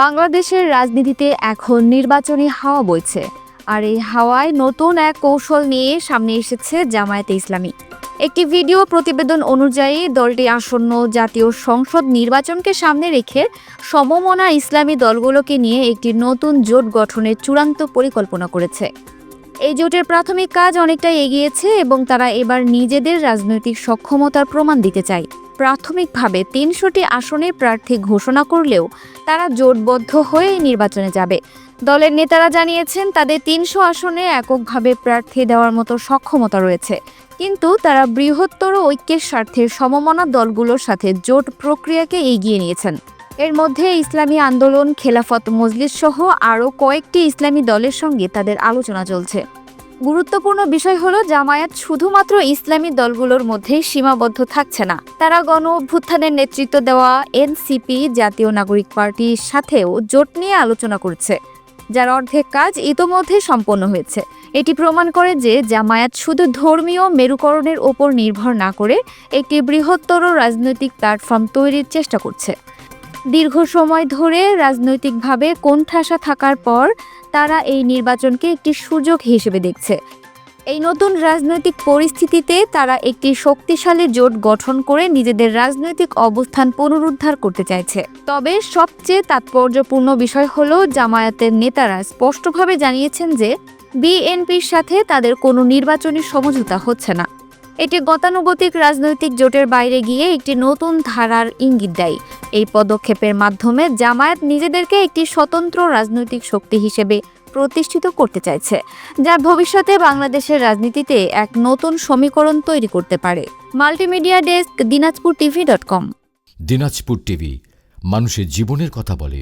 বাংলাদেশের রাজনীতিতে এখন নির্বাচনী হাওয়া বইছে, আর এই হাওয়ায় নতুন এক কৌশল নিয়ে সামনে এসেছে জামায়াতে ইসলামী। একটি ভিডিও প্রতিবেদন অনুযায়ী দলটি আসন্ন জাতীয় সংসদ নির্বাচনকে সামনে রেখে সমমনা ইসলামী দলগুলোকে নিয়ে একটি নতুন জোট গঠনের চূড়ান্ত পরিকল্পনা করেছে। এই জোটের প্রাথমিক কাজ অনেকটাই এগিয়েছে এবং তারা এবার নিজেদের রাজনৈতিক সক্ষমতার প্রমাণ দিতে চায়। প্রাথমিকভাবে ৩০০টি আসনের প্রার্থী ঘোষণা করলেও তারা জোটবদ্ধ হয়ে নির্বাচনে যাবে। দলের নেতারা জানিয়েছেন তাদের ৩০০ আসনে এককভাবে প্রার্থী দেওয়ার মতো সক্ষমতা রয়েছে, কিন্তু তারা বৃহত্তর ঐক্যের স্বার্থে সমমনা দলগুলোর সাথে জোট প্রক্রিয়াকে এগিয়ে নিয়েছেন। এর মধ্যে ইসলামী আন্দোলন, খেলাফত মজলিস সহ আরও কয়েকটি ইসলামী দলের সঙ্গে তাদের আলোচনা চলছে। গুরুত্বপূর্ণ বিষয় হলো জামায়াত শুধুমাত্র ইসলামী দলগুলোর মধ্যেই সীমাবদ্ধ থাকছে না, তারা গণ অভ্যুত্থানের নেতৃত্ব দেওয়া এনসিপি, জাতীয় নাগরিক পার্টির সাথেও জোট নিয়ে আলোচনা করছে, যার অর্ধেক কাজ ইতোমধ্যে সম্পন্ন হয়েছে। এটি প্রমাণ করে যে জামায়াত শুধু ধর্মীয় মেরুকরণের ওপর নির্ভর না করে একটি বৃহত্তর রাজনৈতিক প্ল্যাটফর্ম তৈরির চেষ্টা করছে। দীর্ঘ সময় ধরে রাজনৈতিকভাবে কোণঠাসা থাকার পর তারা এই নির্বাচনকে একটি সুযোগ হিসেবে দেখছে। এই নতুন রাজনৈতিক পরিস্থিতিতে তারা একটি শক্তিশালী জোট গঠন করে নিজেদের রাজনৈতিক অবস্থান পুনরুদ্ধার করতে চাইছে। তবে সবচেয়ে তাৎপর্যপূর্ণ বিষয় হলো জামায়াতের নেতারা স্পষ্টভাবে জানিয়েছেন যে বিএনপির সাথে তাদের কোনো নির্বাচনী সমঝোতা হচ্ছে না। এটি গতানুগতিক রাজনৈতিক জোটের বাইরে গিয়ে একটি নতুন ধারার ইঙ্গিত দেয়। এই পদক্ষেপের মাধ্যমে জামায়াত নিজেদেরকে একটি স্বতন্ত্র রাজনৈতিক শক্তি হিসেবে প্রতিষ্ঠিত করতে চাইছে, যা ভবিষ্যতে বাংলাদেশের রাজনীতিতে এক নতুন সমীকরণ তৈরি করতে পারে। Multimedia desk, dinajpurtv.com। Dinajpur TV, মানুষের জীবনের কথা বলে।